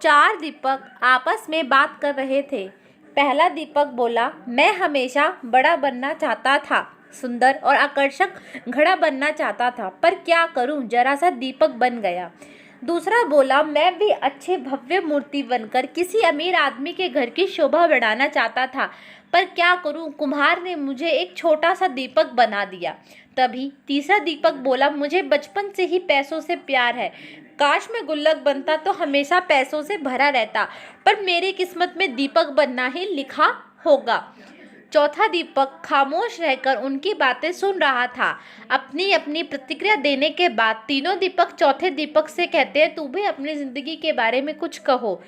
चार दीपक आपस में बात कर रहे थे। पहला दीपक बोला, मैं हमेशा बड़ा बनना चाहता था, सुंदर और आकर्षक घड़ा बनना चाहता था, पर क्या करूं, जरा सा दीपक बन गया। दूसरा बोला, मैं भी अच्छी भव्य मूर्ति बनकर किसी अमीर आदमी के घर की शोभा बढ़ाना चाहता था, पर क्या करूं, कुम्हार ने मुझे एक छोटा सा दीपक बना दिया। तभी तीसरा दीपक बोला, मुझे बचपन से ही पैसों से प्यार है, काश मैं गुल्लक बनता तो हमेशा पैसों से भरा रहता, पर मेरी किस्मत में दीपक बनना ही लिखा होगा। चौथा दीपक खामोश रहकर उनकी बातें सुन रहा था। अपनी अपनी प्रतिक्रिया देने के बाद तीनों दीपक चौथे दीपक से कहते हैं, तू भी अपनी जिंदगी के बारे में कुछ कहो।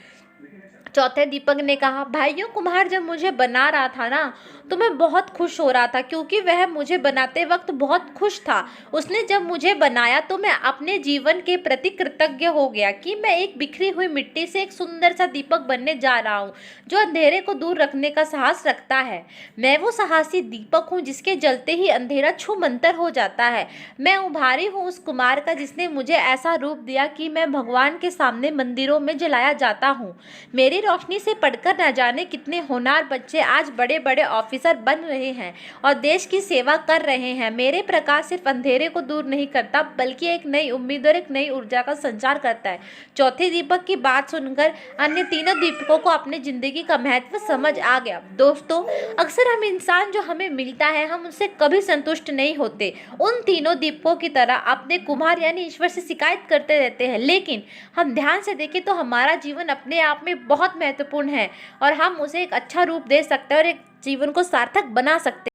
चौथे दीपक ने कहा, भाइयों, कुम्हार जब मुझे बना रहा था ना, तो मैं बहुत खुश हो रहा था, क्योंकि वह मुझे बनाते वक्त बहुत खुश था। उसने जब मुझे बनाया तो मैं अपने जीवन के प्रति कृतज्ञ हो गया कि मैं एक बिखरी हुई मिट्टी से एक सुंदर सा दीपक बनने जा रहा हूँ, जो अंधेरे को दूर रखने का साहस रखता है। मैं वो साहसी दीपक हूँ जिसके जलते ही अंधेरा छूमंतर हो जाता है। मैं उभारी हूँ उस कुम्हार का जिसने मुझे ऐसा रूप दिया कि मैं भगवान के सामने मंदिरों में जलाया जाता हूँ। मेरी रोशनी से पढ़कर न जाने कितने होनहार बच्चे आज बड़े बड़े ऑफिसर बन रहे हैं और देश की सेवा कर रहे हैं। मेरे प्रकाश सिर्फ अंधेरे को दूर नहीं करता, बल्कि एक नई उम्मीद और एक नई ऊर्जा का संचार करता है। चौथे दीपक की बात सुनकर अन्य तीनों दीपकों को अपनी जिंदगी का महत्व समझ आ गया। दोस्तों, अक्सर हम इंसान जो हमें मिलता है, हम उससे कभी संतुष्ट नहीं होते। उन तीनों दीपकों की तरह अपने कुम्हार यानी ईश्वर से शिकायत करते रहते हैं, लेकिन हम ध्यान से देखें तो हमारा जीवन अपने आप में बहुत महत्वपूर्ण है और हम उसे एक अच्छा रूप दे सकते हैं और एक जीवन को सार्थक बना सकते हैं।